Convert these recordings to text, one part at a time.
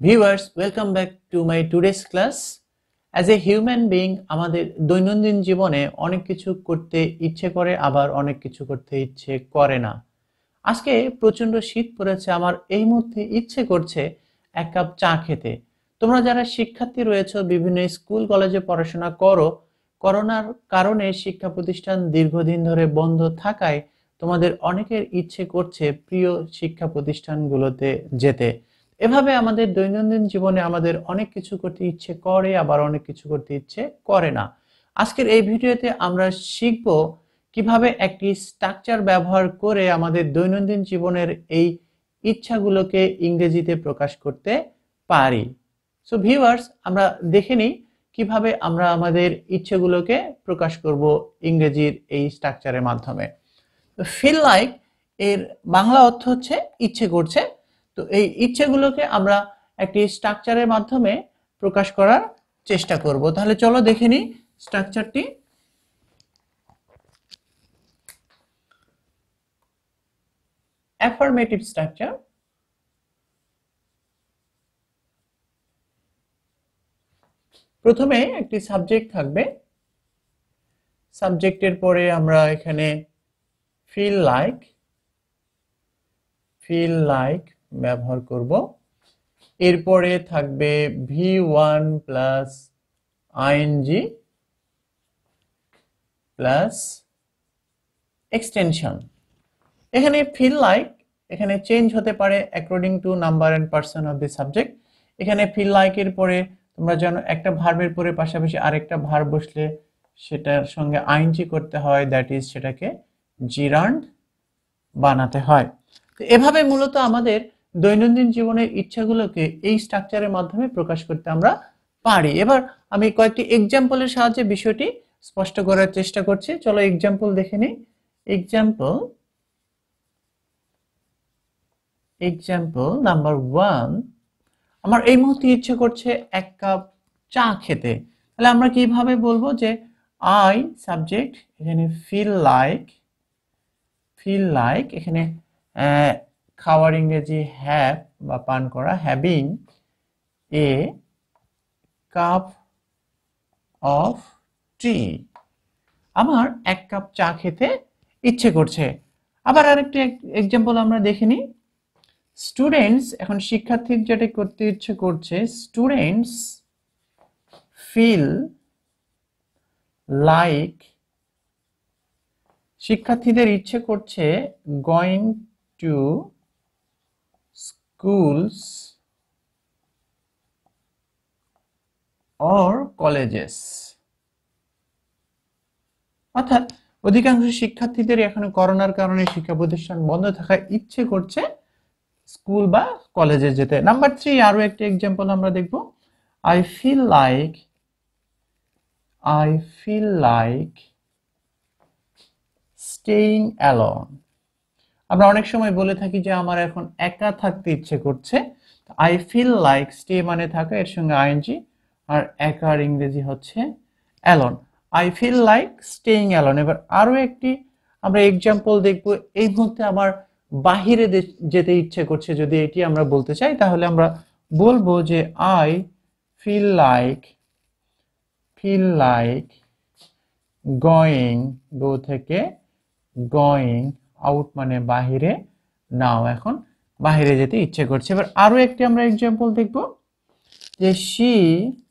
Viewers, welcome back to my today's class. As a human being, আমাদের দৈনন্দিন জীবনে অনেক কিছু করতে ইচ্ছে করে আবার অনেক কিছু করতে ইচ্ছে করে না। আজকে প্রচন্ড শীত পড়েছে, আমার এই মুহূর্তে ইচ্ছে করছে এক কাপ চা খেতে। তোমরা যারা শিক্ষার্থী রয়েছে, বিভিন্ন স্কুল কলেজে পড়াশোনা করো, করোনার কারণে শিক্ষা প্রতিষ্ঠান দীর্ঘদিন ধরে বন্ধ থাকায় তোমাদের অনেকের ইচ্ছে করছে প্রিয় শিক্ষা প্রতিষ্ঠানগুলোতে যেতে। এভাবে আমাদের দৈনন্দিন জীবনে আমাদের অনেক কিছু করতে ইচ্ছে করে আবার অনেক কিছু করতে ইচ্ছে করে না। আজকের এই ভিডিওতে আমরা শিখব কিভাবে একটি স্ট্রাকচার ব্যবহার করে আমাদের দৈনন্দিন জীবনের এই ইচ্ছাগুলোকে ইংরেজিতে প্রকাশ করতে পারি। সো ভিউয়ার্স, আমরা দেখে নিই কিভাবে আমরা আমাদের ইচ্ছেগুলোকে প্রকাশ করব ইংরেজির এই স্ট্রাকচারের মাধ্যমে। ফিল লাইক এর বাংলা অর্থ হচ্ছে ইচ্ছে করছে। তো এই ইচ্ছেগুলোকে আমরা একটি স্ট্রাকচারের মাধ্যমে প্রকাশ করার চেষ্টা করব। তাহলে চলো দেখে নিই স্ট্রাকচারটি। Affirmative structure. প্রথমে একটি সাবজেক্ট থাকবে, সাবজেক্টের পরে আমরা এখানে ফিল লাইক ব্যবহার করব। এরপরে থাকবে V1 plus ING plus extension. এখানে ফিল লাইক এখানে চেঞ্জ হতে পারে according to number and person of the subject. এখানে ফিল লাইকের পরে তোমরা জানো একটা ভার্বের পরে পাশাপাশি আরেকটা ভার্ব বসলে সেটার সঙ্গে আইএনজি করতে হয়, দ্যাট ইজ সেটাকে জিরান্ড বানাতে হয়। তো এভাবে মূলত আমাদের দৈনন্দিন জীবনের ইচ্ছাগুলোকে এই স্ট্রাকচারের মাধ্যমে প্রকাশ করতে আমরা পারি। এবার আমি কয়েকটি এক্সাম্পলের সাহায্যে বিষয়টি স্পষ্ট করার চেষ্টা করছি। চলো এক্সাম্পল দেখে নিই। এক্সাম্পল নাম্বার 1, আমার এই মুহূর্তে ইচ্ছে করছে এক কাপ চা খেতে। তাহলে আমরা কিভাবে বলবো যে আই সাবজেক্ট, এখানে ফিল লাইক এখানে খাওয়ার ইংরেজি হ্যাভ বা পান করা, হ্যাভিং এ কাপ অফ টি। আমার এক কাপ চা খেতে ইচ্ছে করছে। আবার আরেকটি এক্সাম্পল আমরা দেখে নিই। স্টুডেন্টস, এখন শিক্ষার্থীর যেটা করতে ইচ্ছে করছে, স্টুডেন্টস ফিল লাইক, শিক্ষার্থীদের ইচ্ছে করছে going to schools or colleges. অর্থাৎ অধিকাংশ শিক্ষার্থীদের এখন করোনার কারণে শিক্ষা প্রতিষ্ঠান বন্ধ থাকায় ইচ্ছে করছে স্কুল বা কলেজে যেতে। নাম্বার 3, আরো একটি এক্সাম্পল আমরা দেখব। I feel like staying alone. আমরা অনেক সময় বলে থাকি যে আমার এখন একা থাকতে ইচ্ছে করছে। আই ফিল লাইক, স্টে মানে থাকা, এর সঙ্গে আইএনজি, আর একার ইংরেজি হচ্ছে alone. I feel like staying alone. এবার আরো একটি আমরা এক্সাম্পল দেখব। এই মুহূর্তে আমার বাহিরে যেতে ইচ্ছে করছে, যদি এটি আমরা বলতে চাই তাহলে আমরা বলবো যে আই ফিল লাইক গোয়িং, গো থেকে গোয়িং, আউট মানে বাহিরে, নাও এখন বাহিরে যেতে ইচ্ছে করছে। এবার আরো একটি আমরা এক্সাম্পল দেখব যে শি,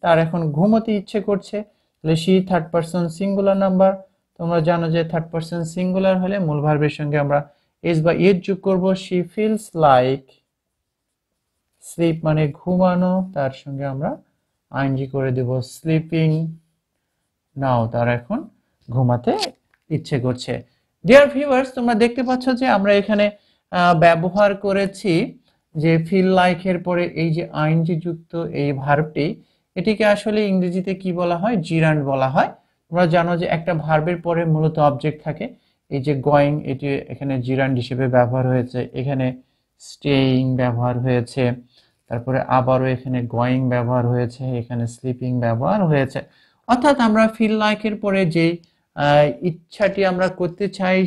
তার এখন ঘুমোতে ইচ্ছে করছে। তাহলে she third person singular number. তোমরা জানো যে থার্ড পারসন সিঙ্গুলার হলে মূল ভার্বের সঙ্গে আমরা এস বা ইট যোগ করব। শি ফিলস লাইক, স্লিপ মানে ঘুমানো, তার সঙ্গে আমরা আইএনজি করে দেব স্লিপিং, নাও তার এখন ঘুমাতে ইচ্ছে করছে। ডিয়ার ভিউয়ার্স, তোমরা দেখতে পাচ্ছ যে আমরা এখানে ব্যবহার করেছি যে ফিল লাইকের পরে এই যে আইএনজি যুক্ত এই ভার্বটি, এটিকে আসলে ইংরেজিতে কি বলা হয়? জিরান্ড বলা হয়। তোমরা জানো যে একটা ভার্বের পরে মূলত অবজেক্ট থাকে। এই যে গোয়িং, এটি এখানে জিরান্ড হিসেবে ব্যবহার হয়েছে, এখানে স্টেইং ব্যবহার হয়েছে, তারপরে আবারও এখানে গোয়িং ব্যবহার হয়েছে, এখানে স্লিপিং ব্যবহার হয়েছে। অর্থাৎ আমরা ফিল লাইকের পরে যে ইচ্ছাটি আমরা করতে চাই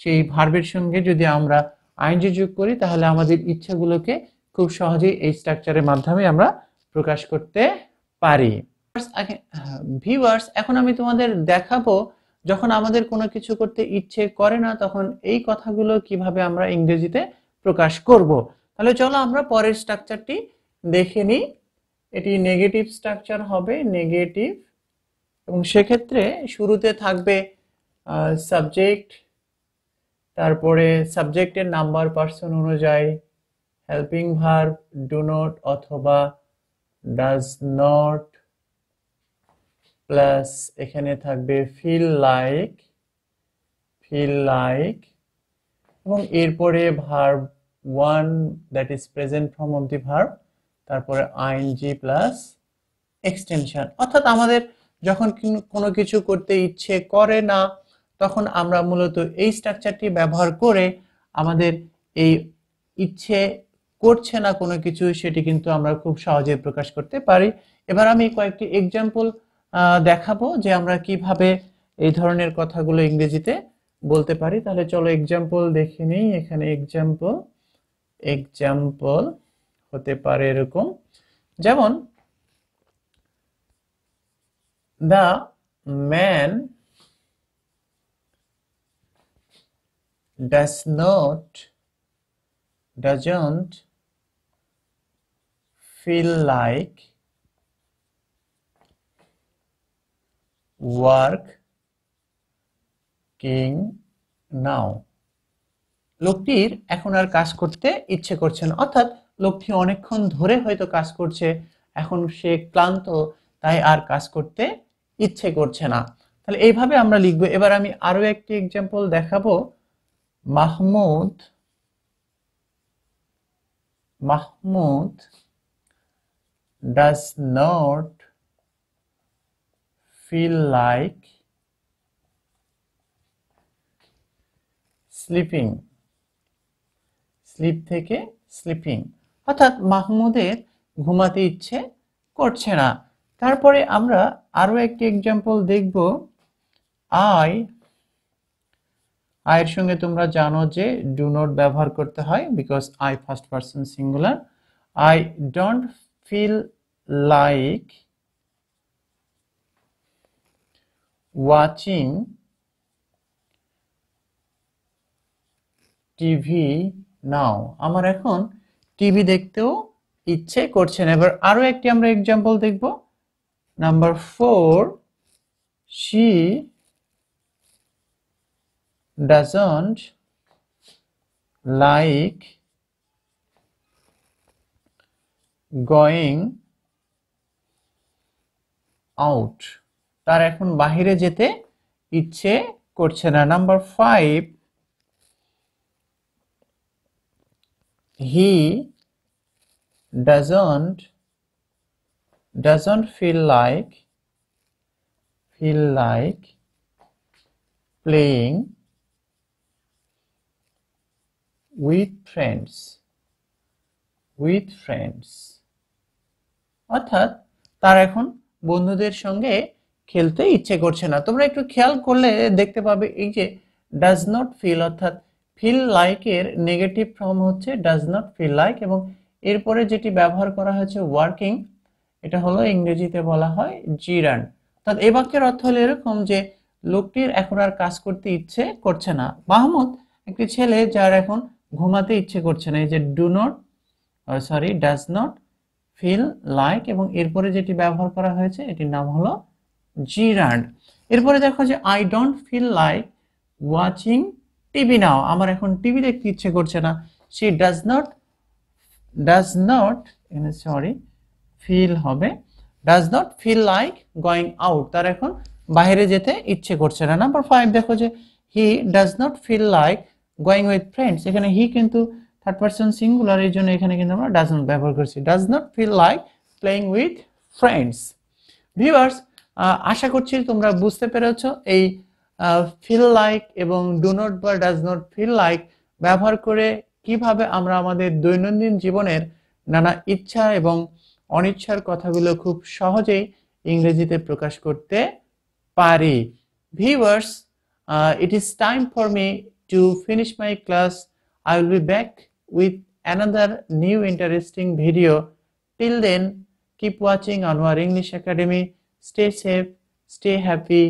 সেই ভার্বের সঙ্গে যদি আমরা আইএনজি যোগ করি তাহলে আমাদের ইচ্ছাগুলোকে খুব সহজেই এই স্ট্রাকচারের মাধ্যমে আমরা প্রকাশ করতে পারি। ভিউয়ার্স, এখন আমি তোমাদের দেখাবো যখন আমাদের কোনো কিছু করতে ইচ্ছে করে না তখন এই কথাগুলো কিভাবে আমরা ইংরেজিতে প্রকাশ করব। তাহলে চলো আমরা পরের স্ট্রাকচারটি দেখে নিই। এটি নেগেটিভ স্ট্রাকচার হবে, নেগেটিভ, এবং সেক্ষেত্রে শুরুতে থাকবে সাবজেক্ট, তারপরে সাবজেক্টের নাম্বার পার্সন অনুযায়ী হেল্পিং ভার্ব ডু নট অথবা ডাজ নট, প্লাস এখানে থাকবে ফিল লাইক, এবং এরপরে verb one that is present form of the verb, তারপরে আইএনজি প্লাস এক্সটেনশন। অর্থাৎ আমাদের যখন কোনো কিছু করতে ইচ্ছে করে না তখন আমরা মূলত এই স্ট্রাকচারটি ব্যবহার করে আমাদের এই ইচ্ছে করছে না কোনো কিছু সেটি কিন্তু আমরা খুব সহজে প্রকাশ করতে পারি। এবার আমি কয়েকটি এক্সাম্পল দেখাবো যে আমরা কিভাবে এই ধরনের কথাগুলো ইংরেজিতে বলতে পারি। তাহলে চলো এক্সাম্পল দেখে নিই। এখানে এক্সাম্পল হতে পারে এরকম, যেমন the man doesn't feel like working now. লোকটির এখন আর কাজ করতে ইচ্ছে করছে না, অর্থাৎ লোকটি অনেকক্ষণ ধরে হয়তো কাজ করছে, এখন সে ক্লান্ত, তাই আর কাজ করতে ইচ্ছে করছে না। তাহলে এইভাবে আমরা লিখব। এবার আমি আরো একটি এক্সাম্পল দেখাবো। Mahmud does not feel like sleeping. Sleep থেকে স্লিপিং, অর্থাৎ মাহমুদের ঘুমাতে ইচ্ছে করছে না। তারপরে আমরা আরো একটি এক্সাম্পল দেখব। এর সঙ্গে তোমরা জানো যে ডু নট ব্যবহার করতে হয়, because I first person singular. I don't feel like watching TV now. আমার এখন টিভি দেখতেও ইচ্ছে করছে না। এবার আরো একটি আমরা এক্সাম্পল দেখব। Number 4, she doesn't like going out. তার এখন বাইরে যেতে ইচ্ছে করছে না। Number 5, he doesn't feel like playing with friends. অর্থাৎ তার এখন বন্ধুদের সঙ্গে খেলতে ইচ্ছে করছে না। তোমরা একটু খেয়াল করলে দেখতে পাবে এই যে ডাজ নট ফিল, অর্থাৎ ফিল লাইক এর নেগেটিভ ফর্ম হচ্ছে ডাজ নট ফিল লাইক, এবং এরপরে যেটি ব্যবহার করা হয়েছে ওয়ার্কিং, এটা হলো ইংরেজিতে বলা হয় জিরান্ড। অর্থাৎ এই বাক্যের অর্থ হলো এরকম যে লোকটির এখন আর কাজ করতে ইচ্ছে করছে না। মাহমুদ একটি ছেলে যার এখন ঘুমাতে ইচ্ছে করছে না। এই যে ডাজ নট ফিল লাইক, এবং এরপরে যেটি ব্যবহার করা হয়েছে এটির নাম হলো জিরান্ড। এরপরে দেখো যে I don't feel like watching TV now. আমার এখন টিভি দেখতে ইচ্ছে করছে না। সি ডাজ নট ফিল হবে, does not feel like going out. তার এখন বাইরে যেতে ইচ্ছে করছে না। নাম্বার 5 দেখো যে he does not feel like going with friends. এখানে হি কিন্তু থার্ড পারসন সিঙ্গুলার, এই জন্য এখানে কিন্তু আমরা ডাজ নট ব্যবহার করছি। Does not feel like playing with friends. Viewers, আশা করছি তোমরা বুঝতে পেরেছো এই ফিল লাইক এবং ডু নট বা ডাজ নট ফিল লাইক ব্যবহার করে কিভাবে আমরা আমাদের দৈনন্দিন জীবনের নানা ইচ্ছা এবং অনিচ্ছার কথাগুলো খুব সহজেই ইংরেজিতে প্রকাশ করতে পারি। Viewers, it is time for me to finish my class. I will be back with another new interesting video. Till then, keep watching on our English Academy. Stay safe, stay happy.